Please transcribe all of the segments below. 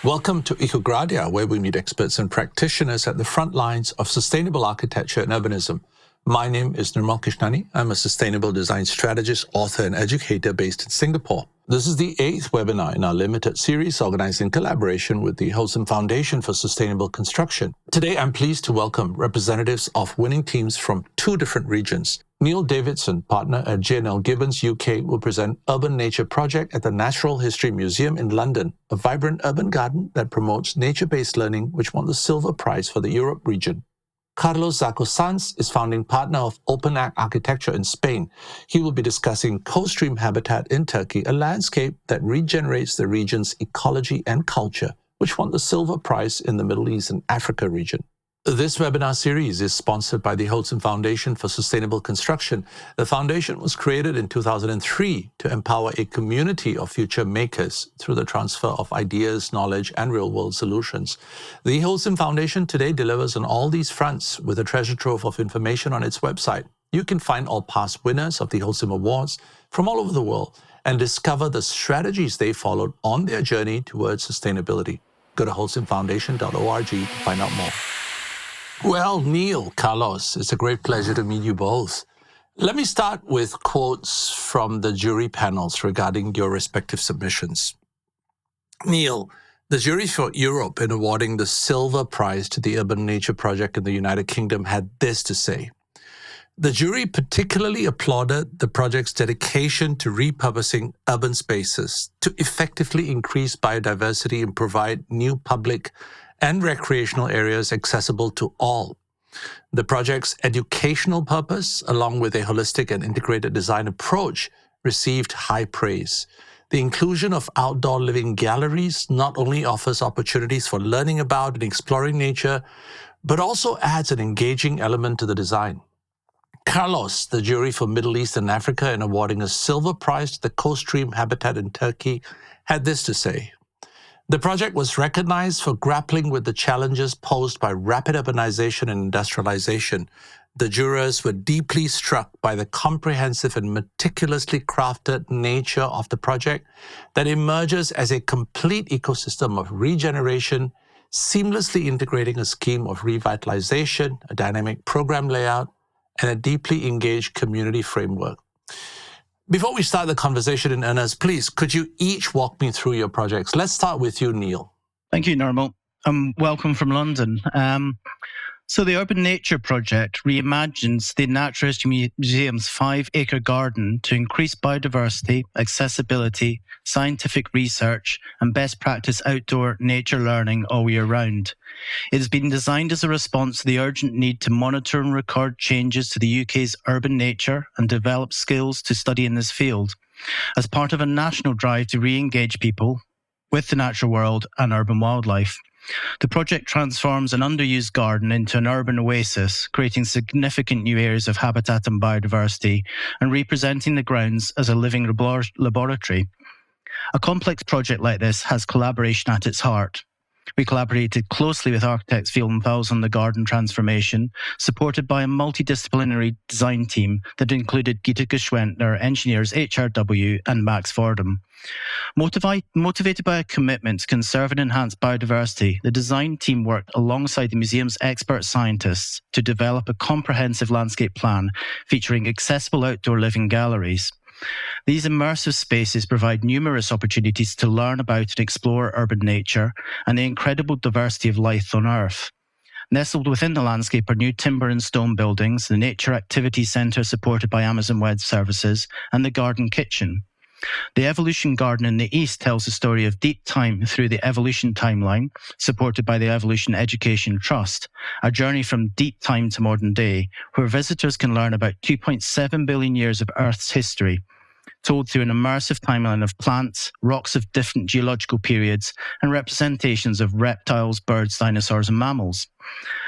Welcome to Ecogradia, where we meet experts and practitioners at the front lines of sustainable architecture and urbanism. My name is Nirmal Krishnani. I'm a sustainable design strategist, author, and educator based in Singapore. This is the 8th webinar in our limited series organized in collaboration with the Holcim Foundation for Sustainable Construction. Today, I'm pleased to welcome representatives of winning teams from 2 different regions. Neil Davidson, partner at J&L Gibbons UK, will present Urban Nature Project at the Natural History Museum in London, a vibrant urban garden that promotes nature-based learning, which won the Silver Prize for the Europe region. Zarco Sanz is founding partner of Openact Architecture in Spain. He will be discussing co-stream habitat in Turkey, a landscape that regenerates the region's ecology and culture, which won the Silver Prize in the Middle East and Africa region. This webinar series is sponsored by the Holcim Foundation for Sustainable Construction. The foundation was created in 2003 to empower a community of future makers through the transfer of ideas, knowledge, and real-world solutions. The Holcim Foundation today delivers on all these fronts with a treasure trove of information on its website. You can find all past winners of the Holcim Awards from all over the world and discover the strategies they followed on their journey towards sustainability. Go to holcimfoundation.org to find out more. Well, Neil, Carlos, it's a great pleasure to meet you both. Let me start with quotes from the jury panels regarding your respective submissions. Neil, the jury for Europe in awarding the Silver Prize to the Urban Nature Project in the United Kingdom had this to say. The jury particularly applauded the project's dedication to repurposing urban spaces to effectively increase biodiversity and provide new public and recreational areas accessible to all. The project's educational purpose, along with a holistic and integrated design approach, received high praise. The inclusion of outdoor living galleries not only offers opportunities for learning about and exploring nature, but also adds an engaging element to the design. Carlos, the jury for Middle East and Africa in awarding a Silver Prize to the co-stream habitat in Turkey, had this to say. The project was recognized for grappling with the challenges posed by rapid urbanization and industrialization. The jurors were deeply struck by the comprehensive and meticulously crafted nature of the project that emerges as a complete ecosystem of regeneration, seamlessly integrating a scheme of revitalization, a dynamic program layout, and a deeply engaged community framework. Before we start the conversation in earnest, please, could you each walk me through your projects? Let's start with you, Neil. Thank you, Nirmal. Welcome from London. So the Urban Nature Project reimagines the Natural History Museum's 5-acre garden to increase biodiversity, accessibility, scientific research, and best practice outdoor nature learning all year round. It has been designed as a response to the urgent need to monitor and record changes to the UK's urban nature and develop skills to study in this field, as part of a national drive to re-engage people with the natural world and urban wildlife. The project transforms an underused garden into an urban oasis, creating significant new areas of habitat and biodiversity, and representing the grounds as a living laboratory. A complex project like this has collaboration at its heart. We collaborated closely with architects Field and Fowles on the garden transformation, supported by a multidisciplinary design team that included Gita Geschwendner, engineers HRW, and Max Fordham. Motivated by a commitment to conserve and enhance biodiversity, the design team worked alongside the museum's expert scientists to develop a comprehensive landscape plan featuring accessible outdoor living galleries. These immersive spaces provide numerous opportunities to learn about and explore urban nature and the incredible diversity of life on Earth. Nestled within the landscape are new timber and stone buildings, the Nature Activity Centre supported by Amazon Web Services, and the Garden Kitchen. The Evolution Garden in the East tells the story of deep time through the evolution timeline, supported by the Evolution Education Trust, a journey from deep time to modern day, where visitors can learn about 2.7 billion years of Earth's history, told through an immersive timeline of plants, rocks of different geological periods, and representations of reptiles, birds, dinosaurs, and mammals.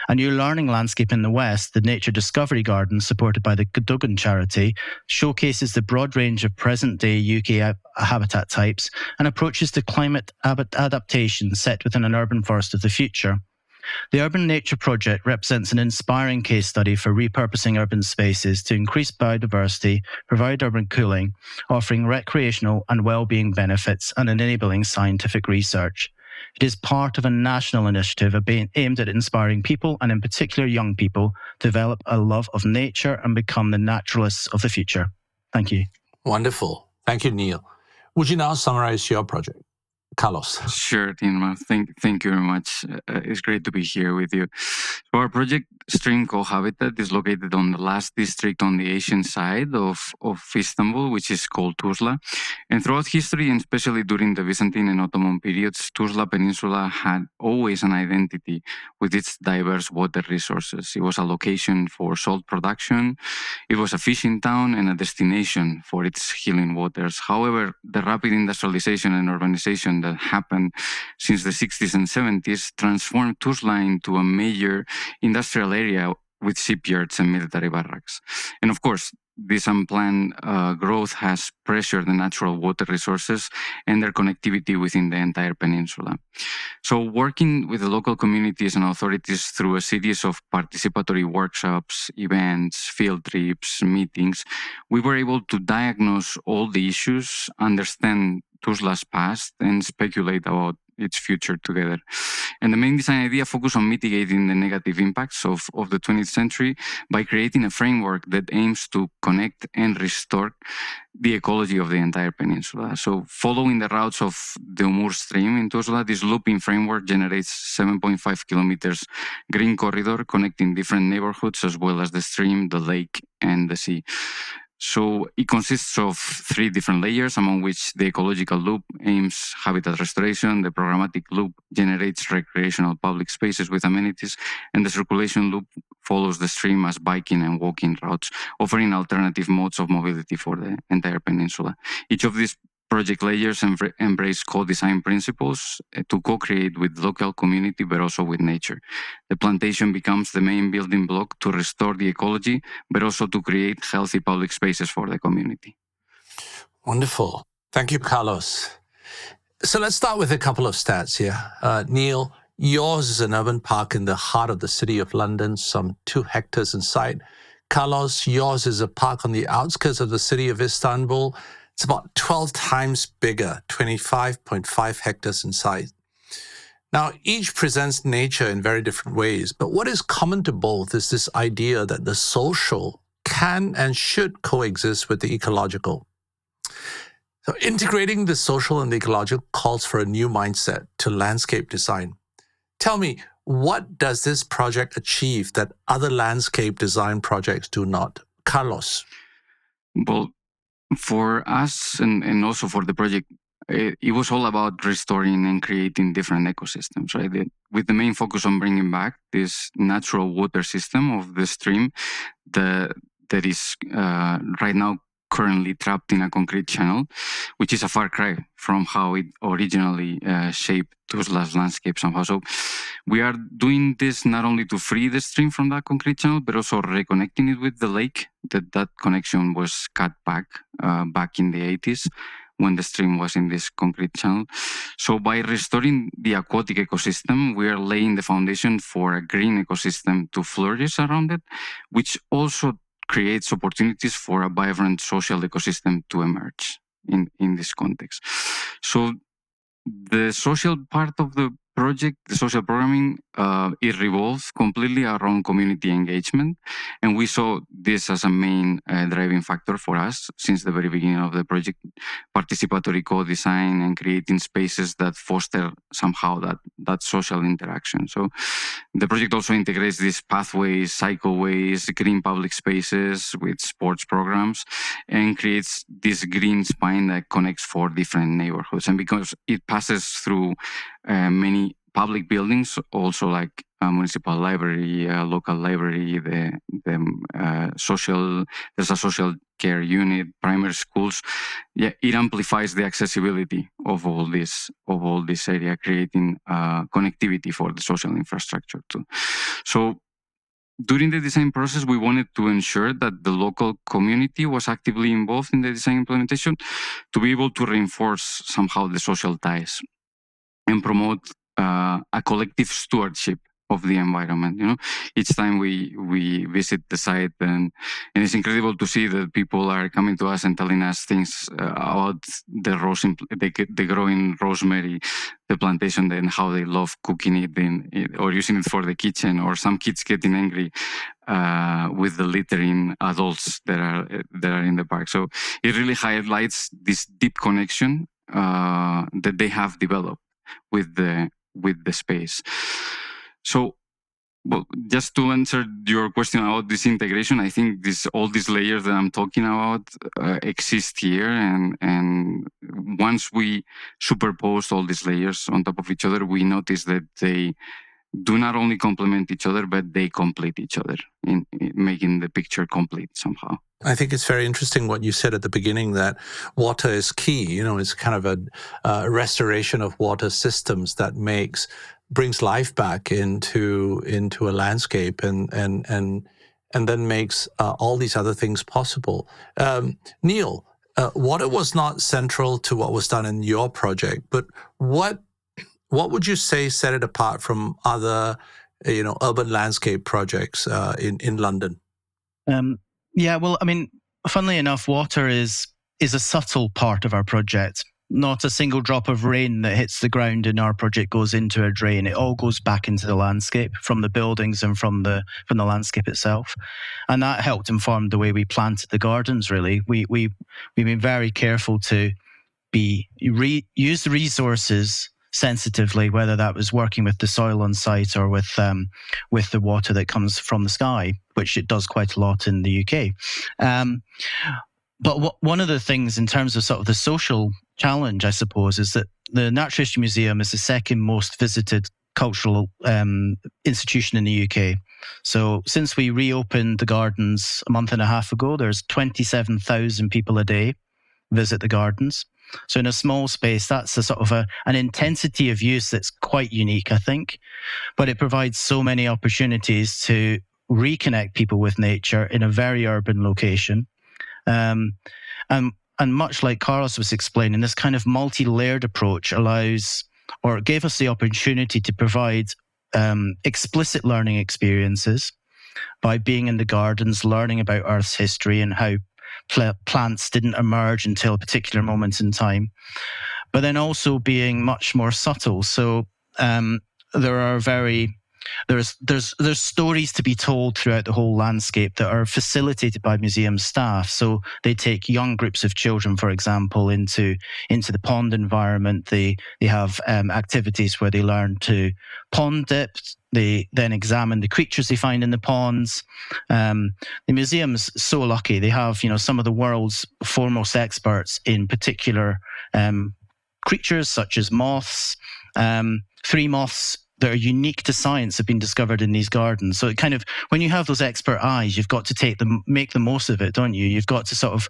A new learning landscape in the West, the Nature Discovery Garden, supported by the Cadogan charity, showcases the broad range of present-day UK habitat types and approaches to climate adaptation set within an urban forest of the future. The Urban Nature Project represents an inspiring case study for repurposing urban spaces to increase biodiversity, provide urban cooling, offering recreational and well-being benefits and enabling scientific research. It is part of a national initiative aimed at inspiring people, and in particular young people, to develop a love of nature and become the naturalists of the future. Thank you. Wonderful. Thank you, Neil. Would you now summarize your project? Carlos. Sure, Tinma. Thank you very much. It's great to be here with you. So our project, Stream Cohabitat, is located on the last district on the Asian side of Istanbul, which is called Tuzla. And throughout history, and especially during the Byzantine and Ottoman periods, Tuzla Peninsula had always an identity with its diverse water resources. It was a location for salt production, it was a fishing town, and a destination for its healing waters. However, the rapid industrialization and urbanization that happened since the 60s and 70s transformed Tuzla into a major industrial area with shipyards and military barracks. And of course, this unplanned growth has pressured the natural water resources and their connectivity within the entire peninsula. So working with the local communities and authorities through a series of participatory workshops, events, field trips, meetings, we were able to diagnose all the issues, understand Tuzla's past, and speculate about its future together. And the main design idea focused on mitigating the negative impacts of the 20th century by creating a framework that aims to connect and restore the ecology of the entire peninsula. So following the routes of the Umur stream in Tuzla, this looping framework generates 7.5 kilometers green corridor connecting different neighborhoods as well as the stream, the lake, and the sea. So it consists of 3 different layers, among which the ecological loop aims habitat restoration, the programmatic loop generates recreational public spaces with amenities, and the circulation loop follows the stream as biking and walking routes, offering alternative modes of mobility for the entire peninsula. Each of these project layers embrace co-design principles to co-create with local community, but also with nature. The plantation becomes the main building block to restore the ecology, but also to create healthy public spaces for the community. Wonderful. Thank you, Carlos. So let's start with a couple of stats here. Neil, yours is an urban park in the heart of the city of London, some 2 hectares in size. Carlos, yours is a park on the outskirts of the city of Istanbul. It's about 12 times bigger, 25.5 hectares in size. Now, each presents nature in very different ways, but what is common to both is this idea that the social can and should coexist with the ecological. So integrating the social and the ecological calls for a new mindset to landscape design. Tell me, what does this project achieve that other landscape design projects do not? Carlos. Well, for us and also for the project, it was all about restoring and creating different ecosystems, right? With the main focus on bringing back this natural water system of the stream that is right now currently trapped in a concrete channel, which is a far cry from how it originally shaped Tuzla's landscape somehow. So we are doing this not only to free the stream from that concrete channel, but also reconnecting it with the lake. That connection was cut back in the 80s when the stream was in this concrete channel. So by restoring the aquatic ecosystem, we are laying the foundation for a green ecosystem to flourish around it, which also creates opportunities for a vibrant social ecosystem to emerge in this context. So the social part of the project, the social programming, it revolves completely around community engagement. And we saw this as a main driving factor for us since the very beginning of the project, participatory co-design and creating spaces that foster somehow that social interaction. So the project also integrates these pathways, cycleways, green public spaces with sports programs, and creates this green spine that connects 4 different neighborhoods. And because it passes through many public buildings, also like a municipal library, a local library, there's a social care unit, primary schools. Yeah, it amplifies the accessibility of all this area, creating connectivity for the social infrastructure too. So during the design process, we wanted to ensure that the local community was actively involved in the design implementation to be able to reinforce somehow the social ties and promote a collective stewardship the environment. Each time we visit the site, and it's incredible to see that people are coming to us and telling us things about the rose, they grow in rosemary, the plantation, and how they love cooking it or using it for the kitchen, or some kids getting angry with the littering adults that are in the park. So it really highlights this deep connection that they have developed with the space. So, well, just to answer your question about this integration, I think all these layers that I'm talking about exist here, and once we superpose all these layers on top of each other, we notice that they do not only complement each other, but they complete each other in making the picture complete somehow. I think it's very interesting what you said at the beginning, that water is key. It's kind of a restoration of water systems that brings life back into a landscape and then makes all these other things possible. Neil, water was not central to what was done in your project, but what would you say set it apart from other, urban landscape projects in London? Yeah, well, I mean, funnily enough, water is a subtle part of our project. Not a single drop of rain that hits the ground in our project goes into a drain. It all goes back into the landscape, from the buildings and from the landscape itself. And that helped inform the way we planted the gardens, really. We've been very careful to use the resources sensitively, whether that was working with the soil on site or with the water that comes from the sky, which it does quite a lot in the UK. But one of the things in terms of sort of the social challenge, I suppose, is that the Natural History Museum is the second most visited cultural institution in the UK. So since we reopened the gardens a month and a half ago, there's 27,000 people a day visit the gardens. So in a small space, that's a sort of an intensity of use that's quite unique, I think. But it provides so many opportunities to reconnect people with nature in a very urban location. And much like Carlos was explaining, this kind of multi-layered approach gave us the opportunity to provide explicit learning experiences by being in the gardens, learning about Earth's history and how plants didn't emerge until a particular moment in time, but then also being much more subtle. So there's stories to be told throughout the whole landscape that are facilitated by museum staff. So they take young groups of children, for example, into the pond environment. They have activities where they learn to pond dip. They then examine the creatures they find in the ponds. The museum's so lucky. They have, some of the world's foremost experts in particular creatures, such as moths. 3 moths that are unique to science have been discovered in these gardens. So it kind of, when you have those expert eyes, you've got to make the most of it, don't you? You've got to sort of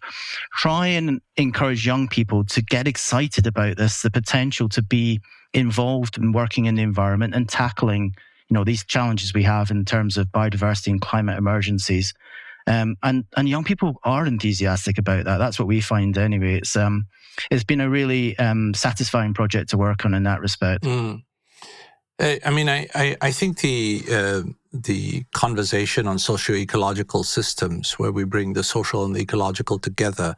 try and encourage young people to get excited about this, the potential to be involved in working in the environment and tackling these challenges we have in terms of biodiversity and climate emergencies. And young people are enthusiastic about that. That's what we find anyway. It's been a really satisfying project to work on in that respect. I think the conversation on socio-ecological systems, where we bring the social and the ecological together,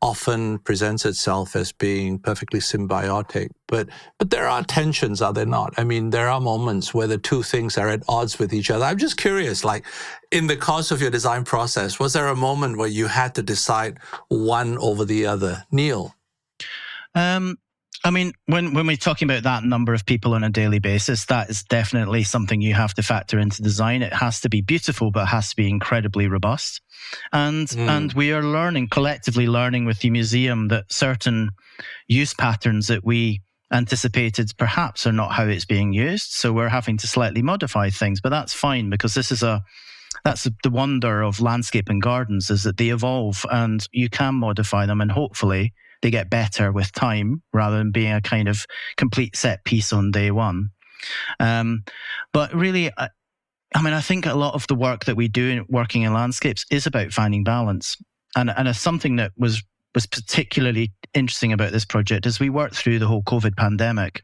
often presents itself as being perfectly symbiotic. But there are tensions, are there not? I mean, there are moments where the two things are at odds with each other. I'm just curious, like in the course of your design process, was there a moment where you had to decide one over the other? Neil? I mean, when we're talking about that number of people on a daily basis, that is definitely something you have to factor into design. It has to be beautiful, but it has to be incredibly robust. And we are collectively learning with the museum that certain use patterns that we anticipated perhaps are not how it's being used. So we're having to slightly modify things, but that's fine, because that's the wonder of landscape and gardens, is that they evolve and you can modify them, and hopefully they get better with time rather than being a kind of complete set piece on day one. But really, I think a lot of the work that we do working in landscapes is about finding balance. And something that was particularly interesting about this project is we worked through the whole COVID pandemic.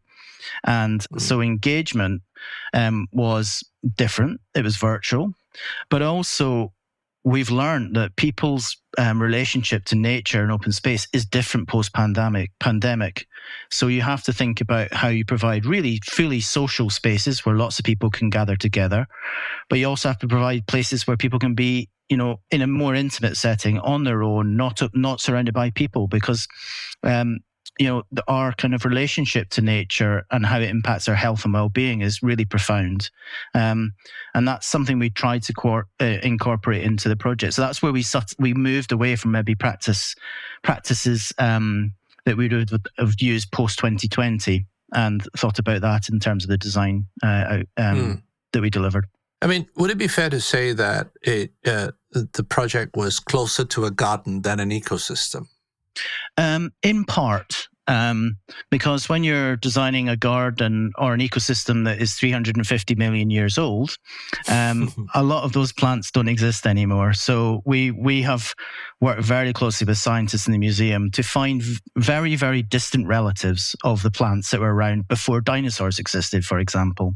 And so engagement was different. It was virtual, but also we've learned that people's relationship to nature and open space is different post-pandemic. So you have to think about how you provide really fully social spaces where lots of people can gather together, but you also have to provide places where people can be, in a more intimate setting on their own, not surrounded by people, because our kind of relationship to nature and how it impacts our health and well-being is really profound. And that's something we tried to incorporate into the project. So that's where we moved away from maybe practices that we would have used post-2020 and thought about that in terms of the design that we delivered. I mean, would it be fair to say that the project was closer to a garden than an ecosystem? In part, because when you're designing a garden or an ecosystem that is 350 million years old, a lot of those plants don't exist anymore. So we have worked very closely with scientists in the museum to find very, very distant relatives of the plants that were around before dinosaurs existed, for example.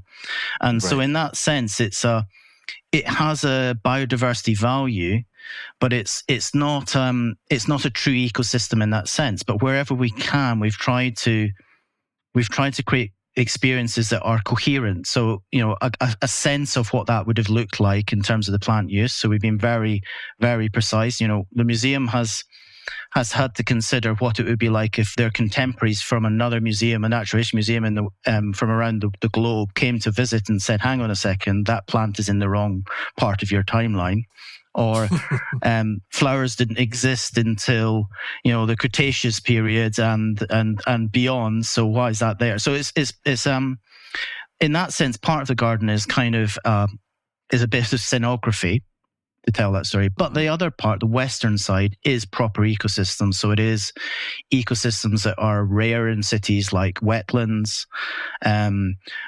And so in that sense, it has a biodiversity value, but it's not a true ecosystem in that sense. But wherever we can, we've tried to create experiences that are coherent. So a sense of what that would have looked like in terms of the plant use. So we've been very, very precise. The museum has had to consider what it would be like if their contemporaries from another museum, a natural history museum from around the globe, came to visit and said, "Hang on a second, that plant is in the wrong part of your timeline." Or flowers didn't exist until the Cretaceous period and beyond. So why is that there? So it's in that sense, part of the garden is kind of is a bit of scenography to tell that story. But the other part, the western side, is proper ecosystems. So it is ecosystems that are rare in cities like wetlands.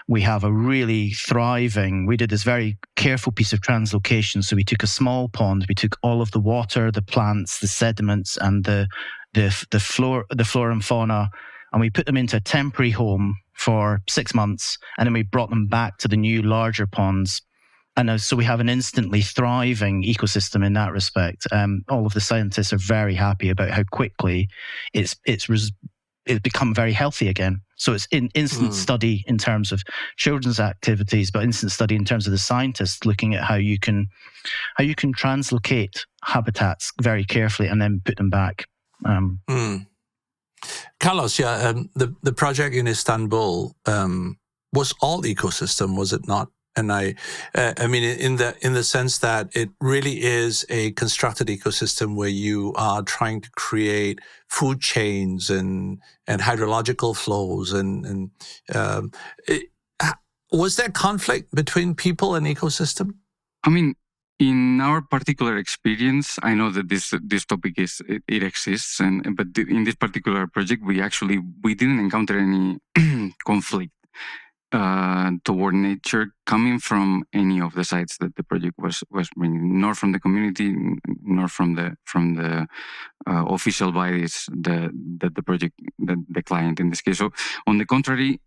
We have a really thriving, we did this very careful piece of translocation. So we took a small pond, we took all of the water, the plants, the sediments, and the flora and fauna, and we put them into a temporary home for 6 months, and then we brought them back to the new, larger ponds. And so we have an instantly thriving ecosystem in that respect. All of the scientists are very happy about how quickly it's become very healthy again. So it's instant study in terms of children's activities, but instant study in terms of the scientists looking at how you can translocate habitats very carefully and then put them back. Carlos, the project in Istanbul was all ecosystem, was it not? And I mean, in the sense that it really is a constructed ecosystem where you are trying to create food chains and hydrological flows, and was there conflict between people and ecosystem? I mean, in our particular experience, I know that this topic it exists, but in this particular project, we didn't encounter any conflict toward nature coming from any of the sites that the project was bringing, nor from the community, nor from the official bodies that the project, the client in this case. So on the contrary,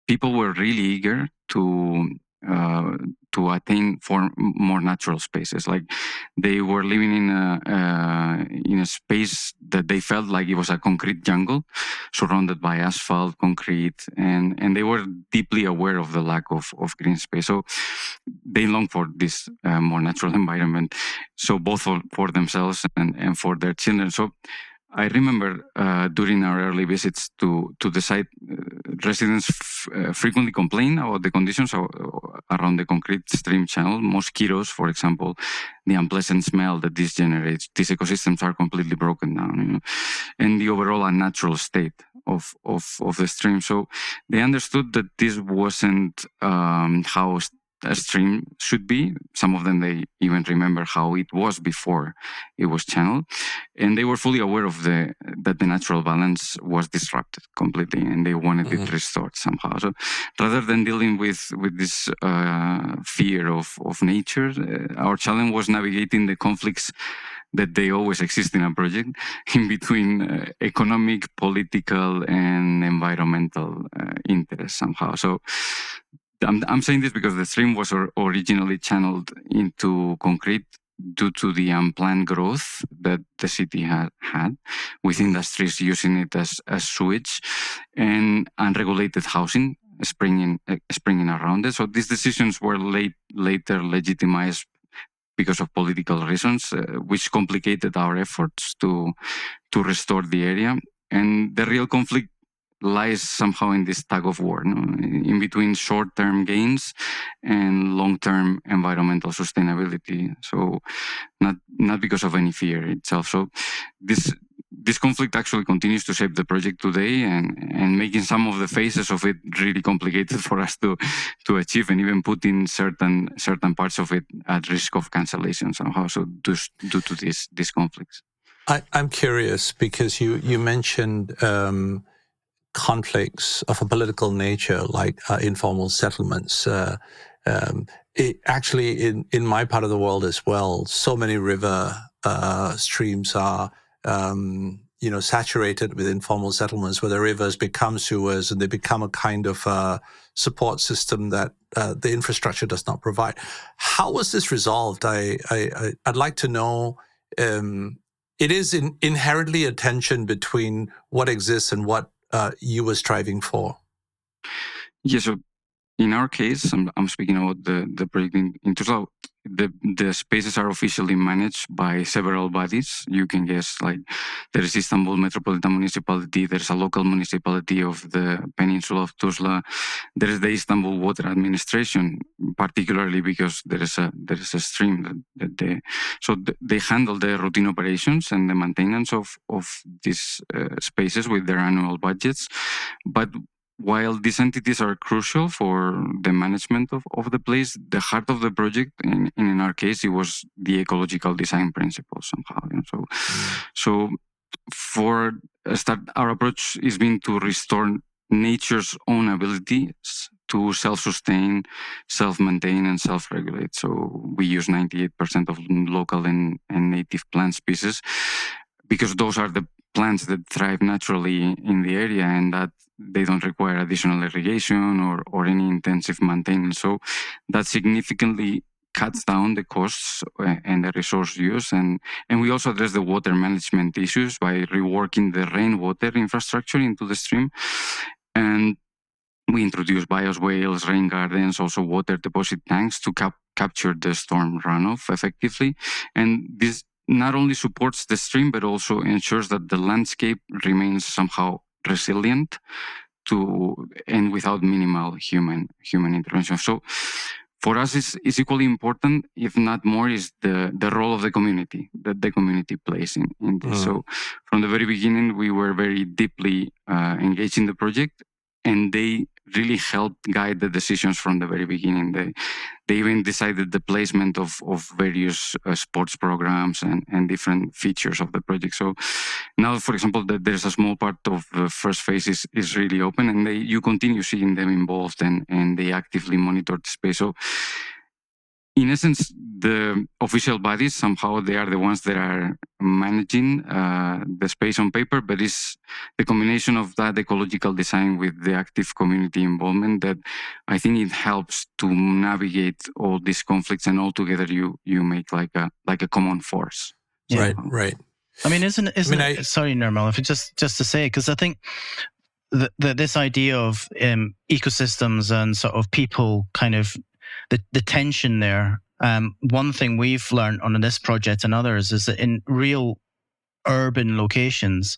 people were really eager to attain for more natural spaces. Like they were living in a space that they felt like it was a concrete jungle, surrounded by asphalt, concrete, and they were deeply aware of the lack of green space. So they longed for this more natural environment. So both for themselves and for their children. So I remember during our early visits to the site, residents frequently complain about the conditions around the concrete stream channel. Mosquitoes, for example, the unpleasant smell that this generates. These ecosystems are completely broken down, and the overall unnatural state of the stream. So they understood that this wasn't how a stream should be. Some of them, they even remember how it was before it was channeled, and they were fully aware of that the natural balance was disrupted completely, and they wanted it restored somehow. So rather than dealing with this fear of nature, our challenge was navigating the conflicts that they always exist in a project, in between economic, political, and environmental interests somehow. So I'm saying this because the stream was originally channeled into concrete due to the unplanned growth that the city had, with industries using it as sewage, and unregulated housing springing around it. So these decisions were later legitimized because of political reasons, which complicated our efforts to restore the area. And the real conflict lies somehow in this tug of war, in between short-term gains and long-term environmental sustainability. So not because of any fear itself. So this conflict actually continues to shape the project today, and making some of the phases of it really complicated for us to achieve, and even putting certain parts of it at risk of cancellation somehow. So due to these conflicts. I'm curious because you mentioned conflicts of a political nature, like informal settlements. Actually, in my part of the world as well, so many river streams are saturated with informal settlements, where the rivers become sewers and they become a kind of support system that the infrastructure does not provide. How was this resolved? I'd like to know. It is inherently a tension between what exists and what you were striving for. Yeah, so in our case, I'm speaking about the project in Tuzla. The spaces are officially managed by several bodies. You can guess, like, there is Istanbul Metropolitan Municipality, there's a local municipality of the peninsula of Tuzla, there is the Istanbul Water Administration, particularly because there is a stream that they handle the routine operations and the maintenance of these spaces with their annual budgets. But while these entities are crucial for the management of the place, the heart of the project, in our case, it was the ecological design principles somehow. So for a start, our approach is been to restore nature's own abilities to self-sustain, self-maintain, and self-regulate. So we use 98% of local and native plant species, because those are the plants that thrive naturally in the area, and that they don't require additional irrigation or any intensive maintenance. So that significantly cuts down the costs and the resource use. And we also address the water management issues by reworking the rainwater infrastructure into the stream. And we introduce bioswales, rain gardens, also water deposit tanks to capture the storm runoff effectively. And this not only supports the stream, but also ensures that the landscape remains somehow resilient and without minimal human intervention. So for us, it's equally important, if not more, is the role of the community that the community plays in this. So from the very beginning, we were very deeply engaged in the project, and they really helped guide the decisions from the very beginning. They even decided the placement of various sports programs and different features of the project. So now, for example, there's a small part of the first phase is really open, and you continue seeing them involved, and they actively monitor the space. So in essence, the official bodies, somehow they are the ones that are managing the space on paper, but it's the combination of that ecological design with the active community involvement that I think it helps to navigate all these conflicts, and all together you make like a common force. Yeah. Right. I mean, isn't it, sorry, Nirmal, if it's just to say, because I think this idea of ecosystems and sort of people, kind of the tension there. One thing we've learned on this project and others is that in real urban locations,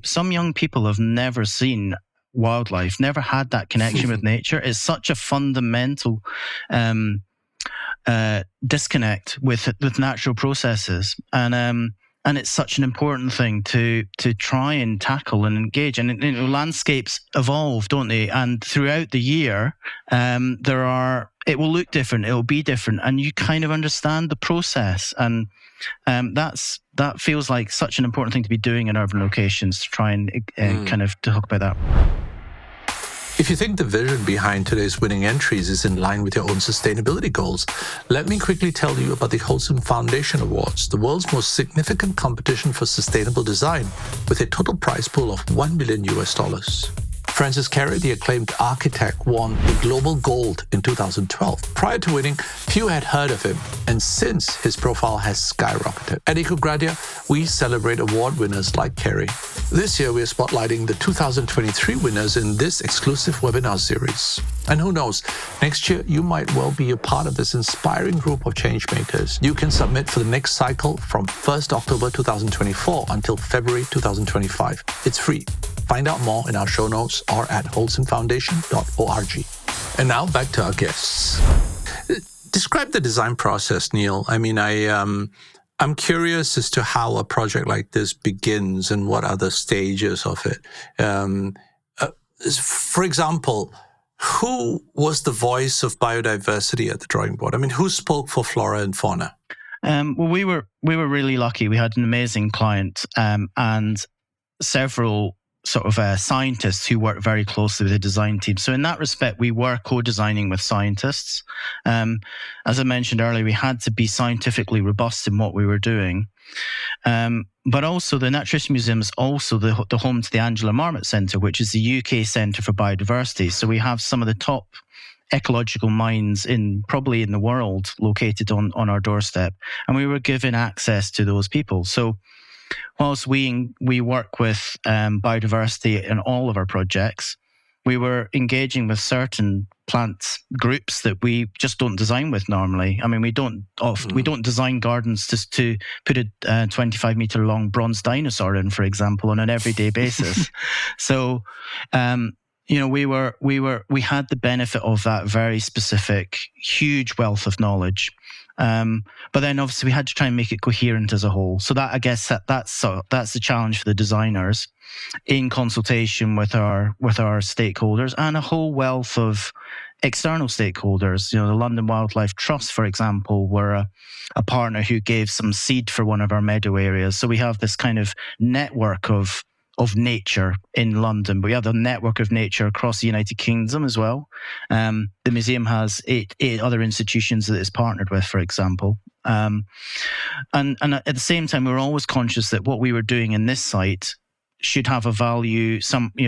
some young people have never seen wildlife, never had that connection with nature. It's such a fundamental disconnect with natural processes, and it's such an important thing to try and tackle and engage. And landscapes evolve, don't they? And throughout the year, it will look different, it will be different, and you kind of understand the process. And that feels like such an important thing to be doing in urban locations, to try and kind of talk about that. If you think the vision behind today's winning entries is in line with your own sustainability goals, let me quickly tell you about the Holcim Foundation Awards, the world's most significant competition for sustainable design, with a total prize pool of $1 million. Francis Carey, the acclaimed architect, won the Global Gold in 2012. Prior to winning, few had heard of him, and since his profile has skyrocketed. At EcoGradia, we celebrate award winners like Carey. This year, we are spotlighting the 2023 winners in this exclusive webinar series. And who knows, next year, you might well be a part of this inspiring group of changemakers. You can submit for the next cycle from 1st October 2024 until February 2025. It's free. Find out more in our show notes or at holcimfoundation.org. And now back to our guests. Describe the design process, Neil. I mean, I'm curious as to how a project like this begins and what are the stages of it. For example, who was the voice of biodiversity at the drawing board? I mean, who spoke for flora and fauna? Well, we were really lucky. We had an amazing client and several sort of scientists who work very closely with the design team. So in that respect, we were co-designing with scientists. As I mentioned earlier, we had to be scientifically robust in what we were doing. But also the Natural History Museum is also the home to the Angela Marmot Centre, which is the UK Centre for Biodiversity. So we have some of the top ecological minds probably in the world located on our doorstep. And we were given access to those people. So whilst we work with biodiversity in all of our projects, we were engaging with certain plant groups that we just don't design with normally. I mean, we don't design gardens just to put a 25-meter long bronze dinosaur in, for example, on an everyday basis. So, we had the benefit of that very specific, huge wealth of knowledge. But then obviously we had to try and make it coherent as a whole. So that, I guess, that's the challenge for the designers in consultation with our stakeholders and a whole wealth of external stakeholders. You know, the London Wildlife Trust, for example, were a partner who gave some seed for one of our meadow areas. So we have this kind of network of nature in London, but we have a network of nature across the United Kingdom as well. The museum has eight other institutions that it's partnered with, for example. And at the same time, we were always conscious that what we were doing in this site should have a value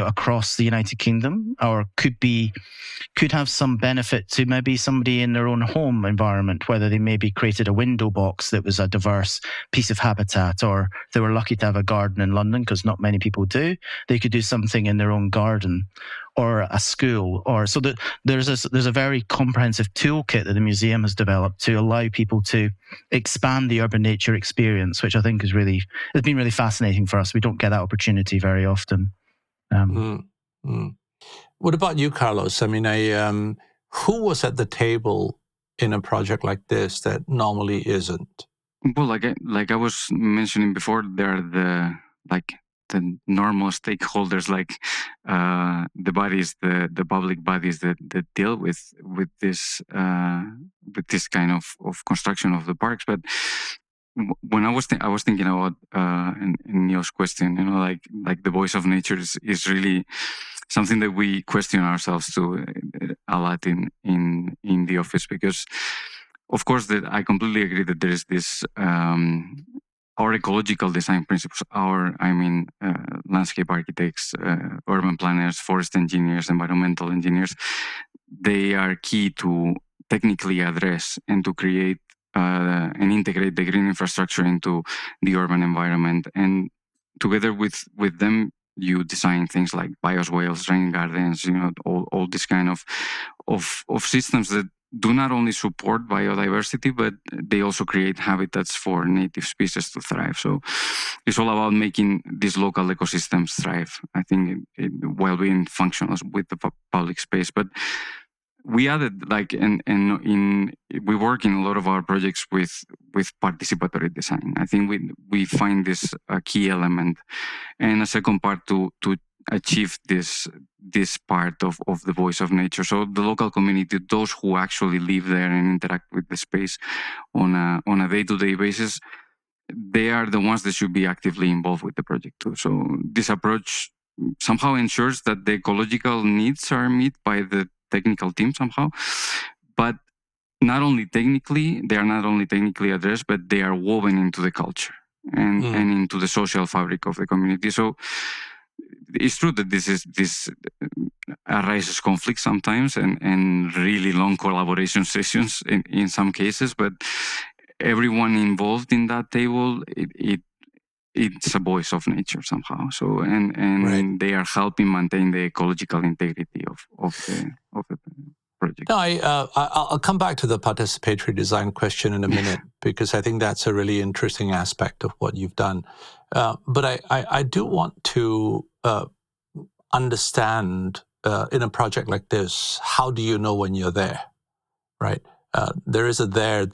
across the United Kingdom, or could have some benefit to maybe somebody in their own home environment, whether they maybe created a window box that was a diverse piece of habitat, or they were lucky to have a garden in London, because not many people do. They could do something in their own garden, or a school, or so that there's a very comprehensive toolkit that the museum has developed to allow people to expand the urban nature experience, which I think has been really fascinating for us. We don't get that opportunity very often. What about you, Carlos? I mean, who was at the table in a project like this that normally isn't? Well, like I was mentioning before, there are the normal stakeholders, like the bodies, the public bodies that deal with this kind of construction of the parks. But when I was thinking about in Neil's question, like the voice of nature is really something that we question ourselves to a lot in the office, because of course that I completely agree that there is this our ecological design principles, landscape architects, urban planners, forest engineers, environmental engineers, they are key to technically address and to create and integrate the green infrastructure into the urban environment. And together with them, you design things like bioswales, rain gardens, all this kind of systems that do not only support biodiversity, but they also create habitats for native species to thrive. So it's all about making these local ecosystems thrive, I think, while being functional with the public space. But we added, we work in a lot of our projects with participatory design. I think we find this a key element, and a second part to achieve this part of the voice of nature. So the local community, those who actually live there and interact with the space on a day-to-day basis, they are the ones that should be actively involved with the project too. So this approach somehow ensures that the ecological needs are met by the technical team somehow. But they are not only technically addressed, but they are woven into the culture and into the social fabric of the community. So it's true that this arises conflict sometimes and really long collaboration sessions in some cases, but everyone involved in that table, it's a voice of nature somehow. So and they are helping maintain the ecological integrity of the project. No, I'll come back to the participatory design question in a minute because I think that's a really interesting aspect of what you've done. But I do want to understand in a project like this, how do you know when you're there, right? There is a there.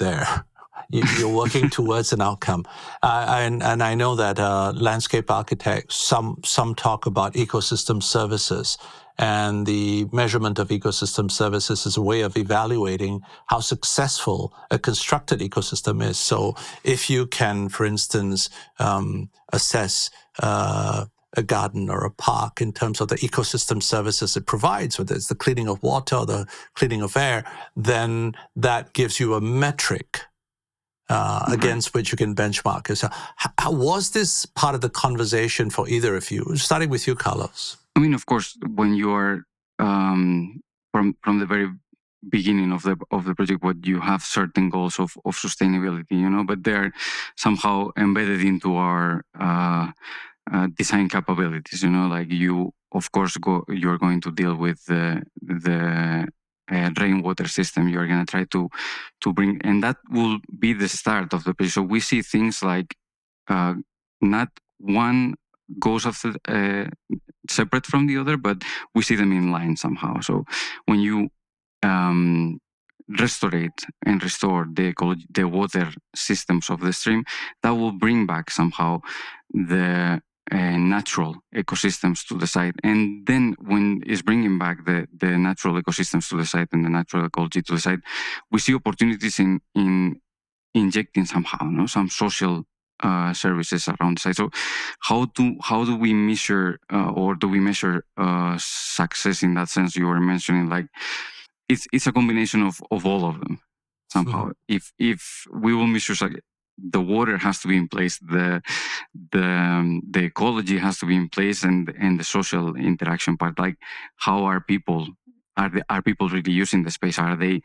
You're working towards an outcome. And I know that landscape architects, some talk about ecosystem services, and the measurement of ecosystem services is a way of evaluating how successful a constructed ecosystem is. So if you can, for instance, assess a garden or a park in terms of the ecosystem services it provides, whether it's the cleaning of water or the cleaning of air, then that gives you a metric against which you can benchmark. So how was this part of the conversation for either of you? Starting with you, Carlos. I mean, of course, when you are from the very beginning of the project, what you have certain goals of sustainability, but they're somehow embedded into our design capabilities. Like you, of course, you're going to deal with the rainwater system. You're going to try to bring, and that will be the start of the project. So we see things like not one goes after separate from the other, but we see them in line somehow. So when you restaurate and restore the water systems of the stream, that will bring back somehow the natural ecosystems to the site. And then when it's bringing back the natural ecosystems to the site and the natural ecology to the site, we see opportunities in injecting somehow some social services around the site. So how do we measure or do we measure success in that sense? You were mentioning, like, it's a combination of all of them somehow. If we will measure, the water has to be in place, the ecology has to be in place, and the social interaction part, like how are people really using the space? Are they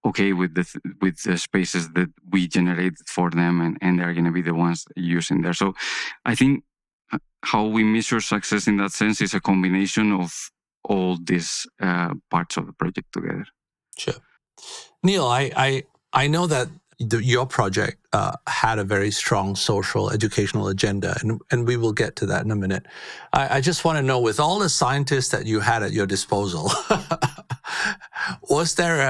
okay with the spaces that we generated for them, and they're going to be the ones using there? So I think how we measure success in that sense is a combination of all these parts of the project together. Sure. Neil, I know that your project had a very strong social educational agenda, and we will get to that in a minute. I just want to know, with all the scientists that you had at your disposal, was there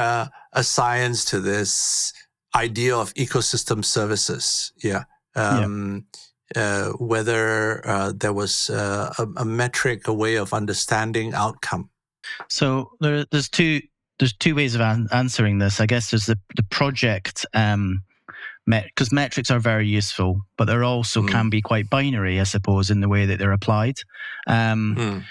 a science to this idea of ecosystem services? Whether there was a metric, a way of understanding outcome? So there's two ways of answering this. I guess there's the project, because metrics are very useful, but they're also can be quite binary, I suppose, in the way that they're applied. And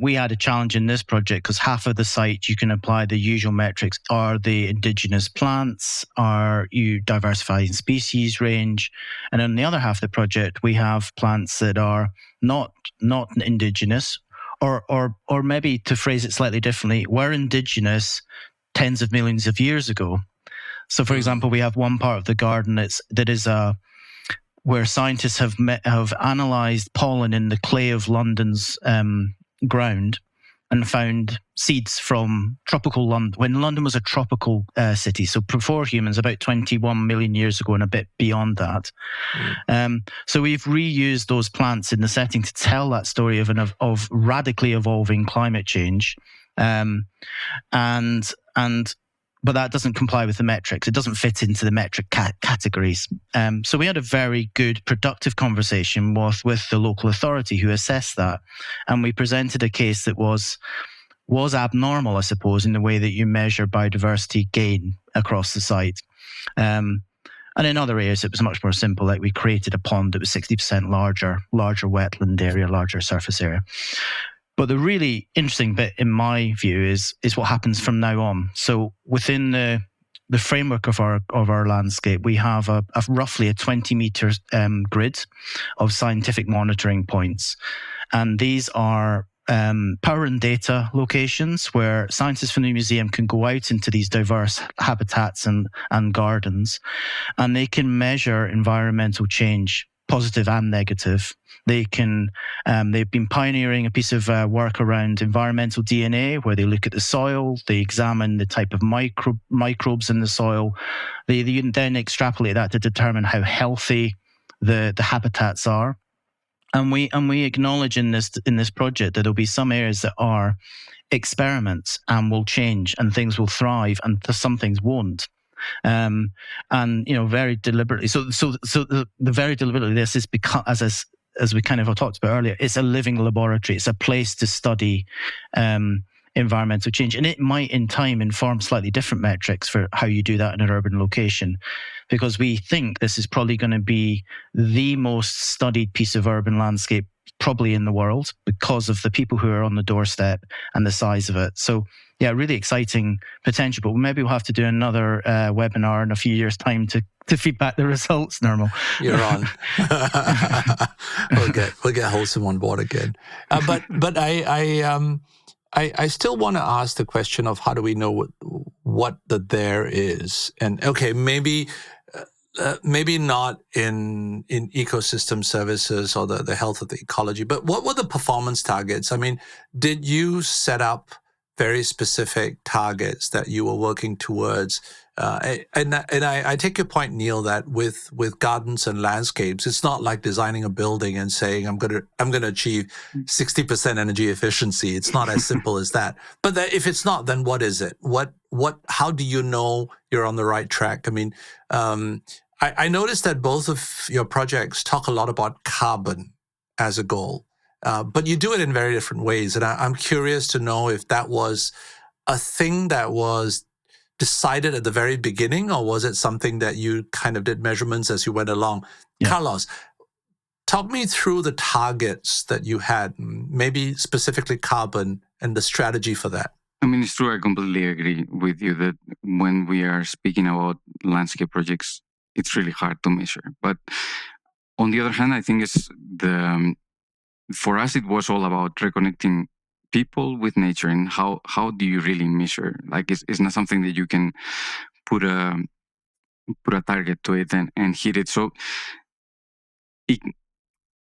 we had a challenge in this project because half of the site you can apply the usual metrics. Are the indigenous plants? Are you diversifying species range? And on the other half of the project, we have plants that are not indigenous, or maybe, to phrase it slightly differently, were indigenous tens of millions of years ago. So, for example, we have one part of the garden that is where scientists have analysed pollen in the clay of London's ground and found seeds from tropical London, when London was a tropical city. So before humans, about 21 million years ago and a bit beyond that. So we've reused those plants in the setting to tell that story of radically evolving climate change. But that doesn't comply with the metrics. It doesn't fit into the metric categories. So we had a very good, productive conversation with the local authority who assessed that. And we presented a case that was abnormal, I suppose, in the way that you measure biodiversity gain across the site. And in other areas, it was much more simple. Like we created a pond that was 60% larger wetland area, larger surface area. But the really interesting bit, in my view, is what happens from now on. So within the framework of our landscape, we have a roughly a 20-meter grid of scientific monitoring points, and these are power and data locations where scientists from the museum can go out into these diverse habitats and gardens, and they can measure environmental change, positive and negative. They can. They've been pioneering a piece of work around environmental DNA, where they look at the soil, they examine the type of microbes in the soil. They then extrapolate that to determine how healthy the habitats are. And we acknowledge in this project that there'll be some areas that are experiments and will change, and things will thrive, and some things won't. And very deliberately. So the very deliberately, this is because as we kind of talked about earlier, it's a living laboratory. It's a place to study environmental change, and it might in time inform slightly different metrics for how you do that in an urban location, because we think this is probably going to be the most studied piece of urban landscape probably in the world because of the people who are on the doorstep and the size of it. So yeah, really exciting potential, but maybe we'll have to do another webinar in a few years' time to feed back the results, Nirmal. You're on. We'll get Holcim on board again. But I still want to ask the question of how do we know what the there is? And okay, maybe not in ecosystem services or the health of the ecology, but what were the performance targets? I mean, did you set up very specific targets that you were working towards? And I take your point, Neil, that with gardens and landscapes, it's not like designing a building and saying I'm gonna achieve 60% energy efficiency. It's not as simple as that. But if it's not, then what is it? How do you know you're on the right track? I mean, I noticed that both of your projects talk a lot about carbon as a goal, but you do it in very different ways. And I'm curious to know if that was a thing that was decided at the very beginning, or was it something that you kind of did measurements as you went along? Yeah. Carlos, talk me through the targets that you had, maybe specifically carbon and the strategy for that. I mean, it's true. I completely agree with you that when we are speaking about landscape projects, it's really hard to measure. But on the other hand, I think for us, it was all about reconnecting people with nature, and how do you really measure? Like it's not something that you can put a target to it and hit it. So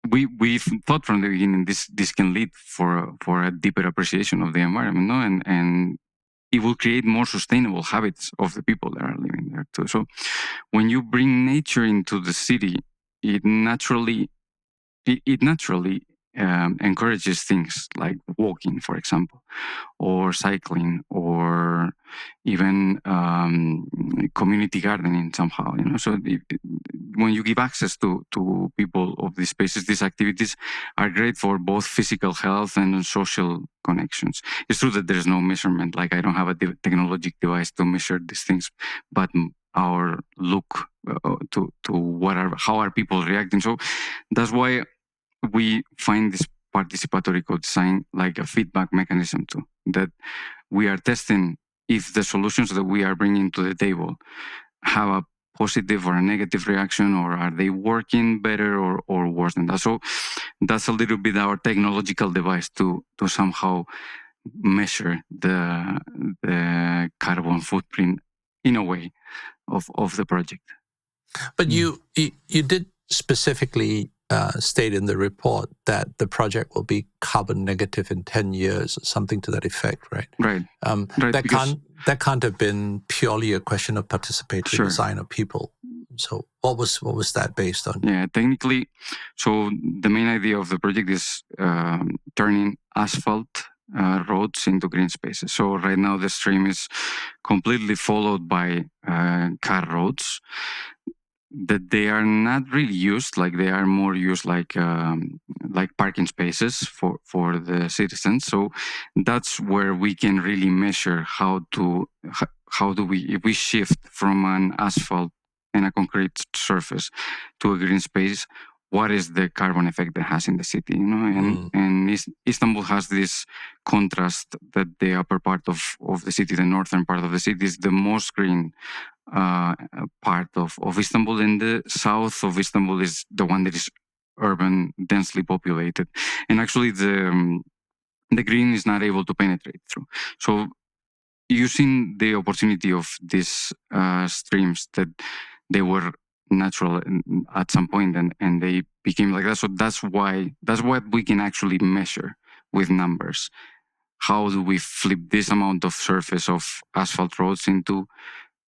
we thought from the beginning this can lead for a deeper appreciation of the environment, no? And it will create more sustainable habits of the people that are living there too. So when you bring nature into the city, it naturally encourages things like walking, for example, or cycling, or even community gardening somehow. So when you give access to people of these spaces, these activities are great for both physical health and social connections. It's true that there is no measurement. Like I don't have a technological device to measure these things, but our look to how are people reacting. So that's why we find this participatory co-design like a feedback mechanism too, that we are testing if the solutions that we are bringing to the table have a positive or a negative reaction, or are they working better or worse than that. So that's a little bit our technological device to somehow measure the carbon footprint in a way of the project. But you did specifically state in the report that the project will be carbon negative in 10 years, or something to that effect, right? Right. That can't have been purely a question of participatory design of people. So what was that based on? Yeah, technically, so the main idea of the project is turning asphalt roads into green spaces. So right now the stream is completely followed by car roads that they are not really used, like they are more used like parking spaces for the citizens. So that's where we can really measure how do we, if we shift from an asphalt and a concrete surface to a green space, what is the carbon effect that has in the city, and Istanbul has this contrast that the upper part of the city, the northern part of the city, is the most green part of Istanbul, and the south of Istanbul is the one that is urban, densely populated, and actually the green is not able to penetrate through. So using the opportunity of these streams that they were natural at some point and they became like that. So that's what we can actually measure with numbers. How do we flip this amount of surface of asphalt roads into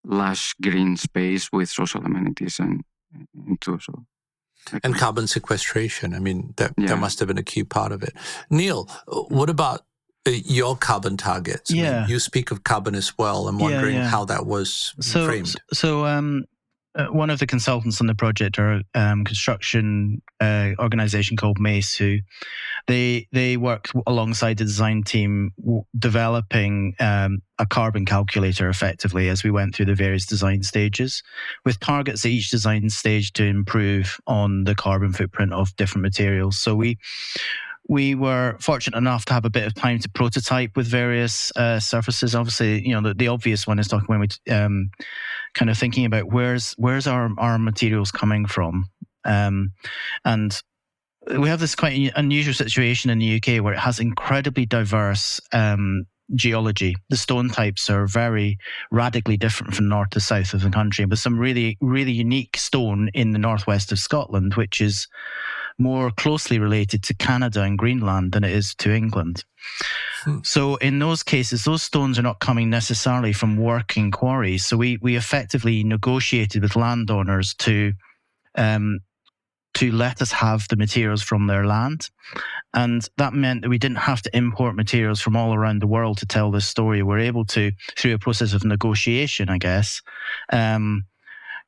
lush green space with social amenities and into so. And carbon sequestration. I mean, that must have been a key part of it. Neil, what about your carbon targets? Yeah. I mean, you speak of carbon as well. I'm wondering how that was framed. So one of the consultants on the project are a construction organization called MACE, who they worked alongside the design team developing a carbon calculator effectively as we went through the various design stages, with targets at each design stage to improve on the carbon footprint of different materials. So we were fortunate enough to have a bit of time to prototype with various surfaces. Obviously, the obvious one is talking when we kind of thinking about where's our materials coming from, and we have this quite unusual situation in the UK where it has incredibly diverse geology. The stone types are very radically different from north to south of the country, with some really, really unique stone in the northwest of Scotland, which is more closely related to Canada and Greenland than it is to England. So in those cases, those stones are not coming necessarily from working quarries. So we effectively negotiated with landowners to let us have the materials from their land. And that meant that we didn't have to import materials from all around the world to tell this story. We're able to, through a process of negotiation, I guess,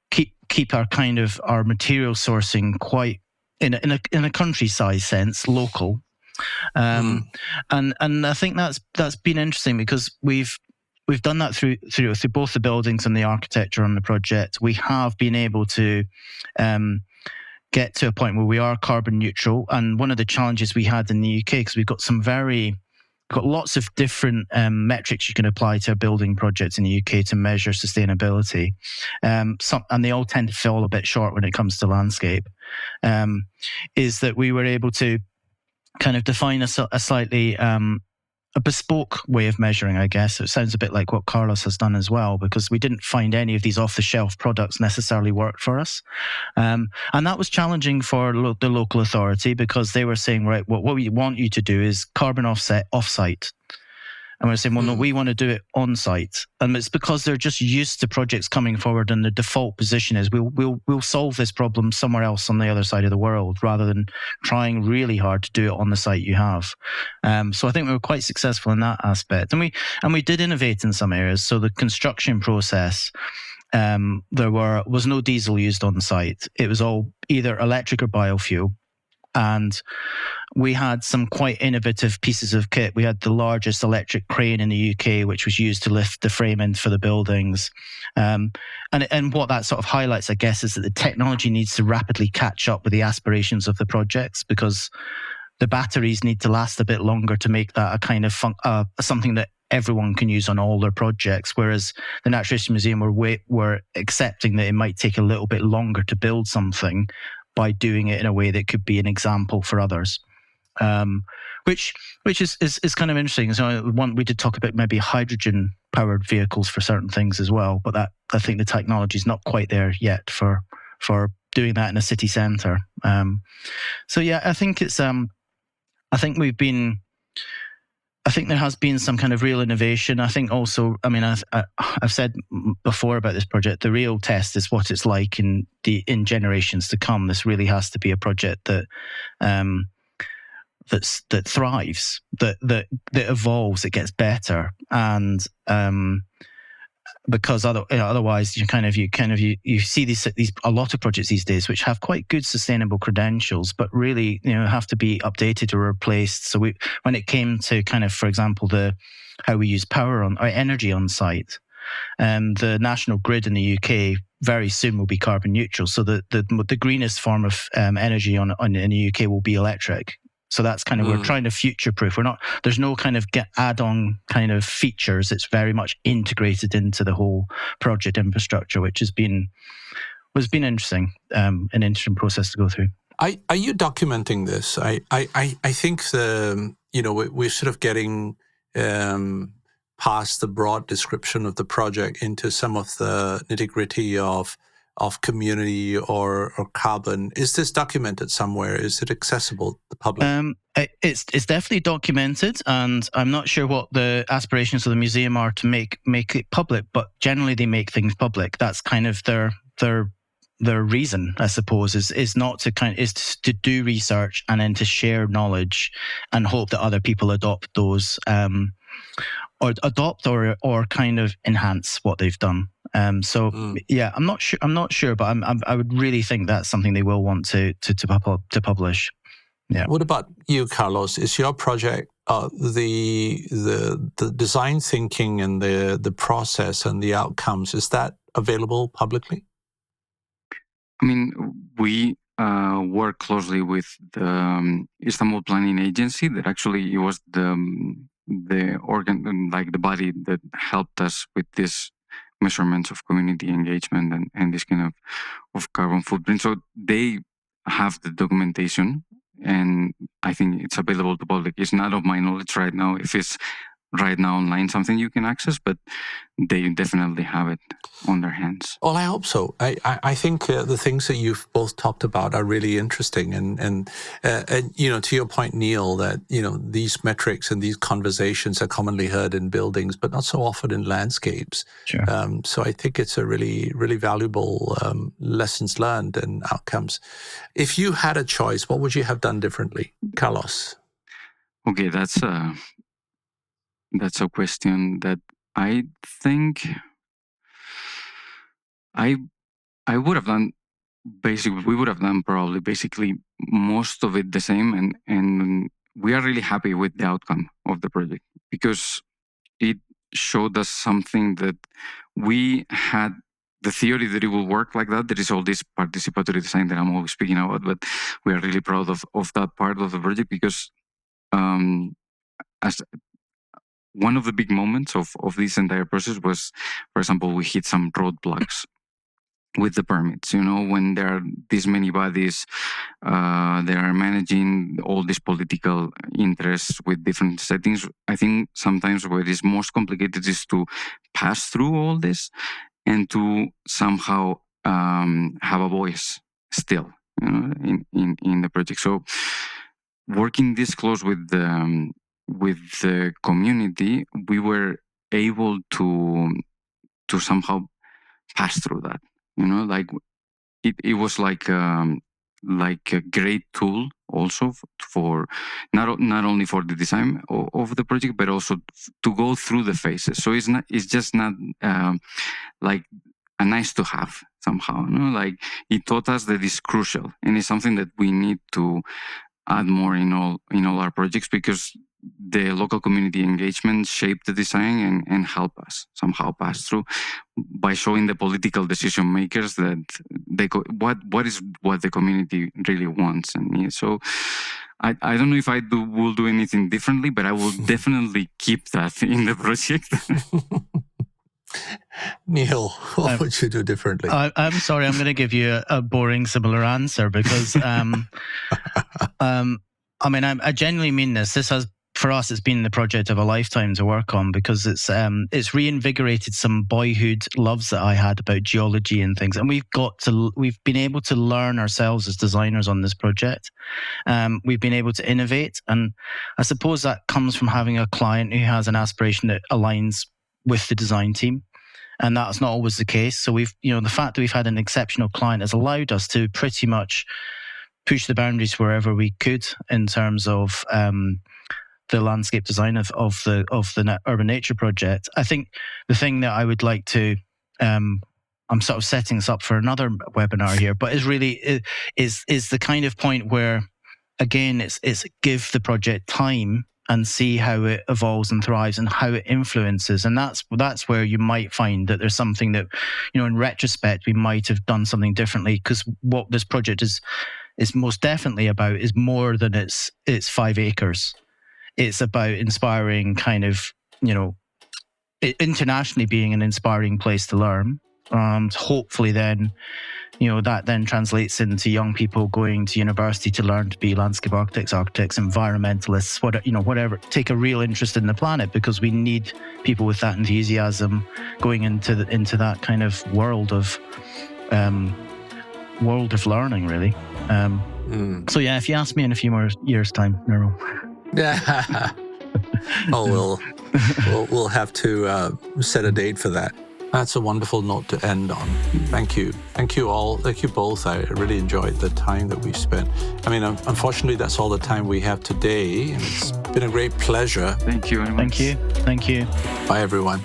keep our material sourcing quite in a country-size sense, local. And I think that's been interesting because we've done that through both the buildings and the architecture on the project. We have been able to get to a point where we are carbon neutral. And one of the challenges we had in the UK, because we've got lots of different metrics you can apply to a building project in the UK to measure sustainability. And they all tend to fall a bit short when it comes to landscape, is that we were able to kind of define a slightly a bespoke way of measuring, I guess. It sounds a bit like what Carlos has done as well, because we didn't find any of these off-the-shelf products necessarily worked for us. And that was challenging for the local authority, because they were saying, right, what we want you to do is carbon offset off-site. And we're saying, well, no, we want to do it on-site. And it's because they're just used to projects coming forward, and the default position is we'll solve this problem somewhere else on the other side of the world, rather than trying really hard to do it on the site you have. So I think we were quite successful in that aspect. And we did innovate in some areas. So the construction process, there was no diesel used on site. It was all either electric or biofuel. And we had some quite innovative pieces of kit. We had the largest electric crane in the UK, which was used to lift the frame in for the buildings. And what that sort of highlights, I guess, is that the technology needs to rapidly catch up with the aspirations of the projects, because the batteries need to last a bit longer to make that a kind of something that everyone can use on all their projects. Whereas the Natural History Museum were accepting that it might take a little bit longer to build something by doing it in a way that could be an example for others, which is kind of interesting. So we did talk about maybe hydrogen-powered vehicles for certain things as well, but that I think the technology is not quite there yet for doing that in a city centre. So yeah, I think it's I think there has been some kind of real innovation. I think also, I mean, I've said before about this project, the real test is what it's like in generations to come. This really has to be a project that thrives, that evolves, it gets better, and because otherwise you see these a lot of projects these days which have quite good sustainable credentials, but really have to be updated or replaced. So when it came to kind of, for example, how we use power or energy on site, the national grid in the UK very soon will be carbon neutral. So the greenest form of energy in the UK will be electric. So that's kind of, we're trying to future-proof. There's no kind of add-on kind of features. It's very much integrated into the whole project infrastructure, which has been interesting, an interesting process to go through. Are you documenting this? I think we're sort of getting past the broad description of the project into some of the nitty-gritty of community or carbon. Is this documented somewhere? Is it accessible to the public? It's definitely documented, and I'm not sure what the aspirations of the museum are to make it public, but generally they make things public. That's kind of their reason, I suppose, is to do research and then to share knowledge and hope that other people adopt those, or kind of enhance what they've done. Yeah, I'm not sure, but I would really think that's something they will want to publish. Yeah. What about you, Carlos? Is your project the design thinking and the process and the outcomes, is that available publicly? I mean, we work closely with the Istanbul Planning Agency. That actually, it was the organ, like the body that helped us with this measurements of community engagement and this kind of carbon footprint. So they have the documentation, and I think it's available to public. It's not of my knowledge right now if it's right now online something you can access, but they definitely have it on their hands. Well, I hope so. I think the things that you've both talked about are really interesting, and to your point, Neil, that these metrics and these conversations are commonly heard in buildings, but not so often in landscapes. Sure. So I think it's a really, really valuable lessons learned and outcomes. If you had a choice, what would you have done differently, Carlos? Okay, that's a question that I think I would have done. Basically, we would have done basically most of it the same, and we are really happy with the outcome of the project because it showed us something that we had the theory that it will work like that. There is all this participatory design that I'm always speaking about, but we are really proud of that part of the project because as one of the big moments of this entire process was, for example, we hit some roadblocks with the permits. When there are these many bodies, they are managing all these political interests with different settings. I think sometimes what is most complicated is to pass through all this and to somehow have a voice still, in the project. So working this close with the community, we were able to somehow pass through that. Like it was like a great tool also for not only for the design of the project, but also to go through the phases. So it's just not like a nice to have somehow. Like it taught us that it's crucial, and it's something that we need to add more in all our projects, because the local community engagement shape the design and help us somehow pass through by showing the political decision makers that what the community really wants and needs. So I don't know if will do anything differently, but I will definitely keep that in the project. Neil, what would you do differently? I'm sorry, I'm going to give you a boring similar answer because I genuinely mean this. This has, for us, it's been the project of a lifetime to work on, because it's reinvigorated some boyhood loves that I had about geology and things, and we've been able to learn ourselves as designers on this project. We've been able to innovate, and I suppose that comes from having a client who has an aspiration that aligns with the design team, and that's not always the case. So the fact that we've had an exceptional client has allowed us to pretty much push the boundaries wherever we could in terms of the landscape design of the urban nature project. I think the thing that I would like to, I'm sort of setting this up for another webinar here, but is the kind of point where, again, it's give the project time and see how it evolves and thrives and how it influences. And that's where you might find that there's something that, in retrospect, we might have done something differently, because what this project is most definitely about is more than it's 5 acres. It's about inspiring, kind of, internationally being an inspiring place to learn. Hopefully then, that then translates into young people going to university to learn to be landscape architects, environmentalists, whatever, take a real interest in the planet, because we need people with that enthusiasm going into that kind of world of learning, really. So yeah, if you ask me in a few more years' time, Nirmal. Yeah. Oh, we'll have to set a date for that. That's a wonderful note to end on. Thank you all. Thank you both. I really enjoyed the time that we've spent. I mean, unfortunately, that's all the time we have today. And it's been a great pleasure. Thank you very much. Thank you. Bye, everyone.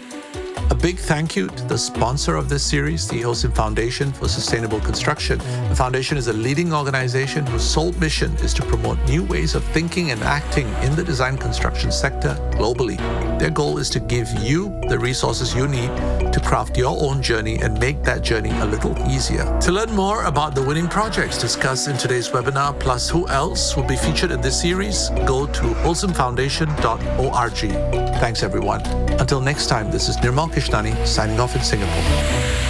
A big thank you to the sponsor of this series, the Holcim Foundation for Sustainable Construction. The foundation is a leading organization whose sole mission is to promote new ways of thinking and acting in the design construction sector globally. Their goal is to give you the resources you need to craft your own journey and make that journey a little easier. To learn more about the winning projects discussed in today's webinar, plus who else will be featured in this series, go to holcimfoundation.org. Thanks, everyone. Until next time, this is Nirmal Krishnani signing off in Singapore.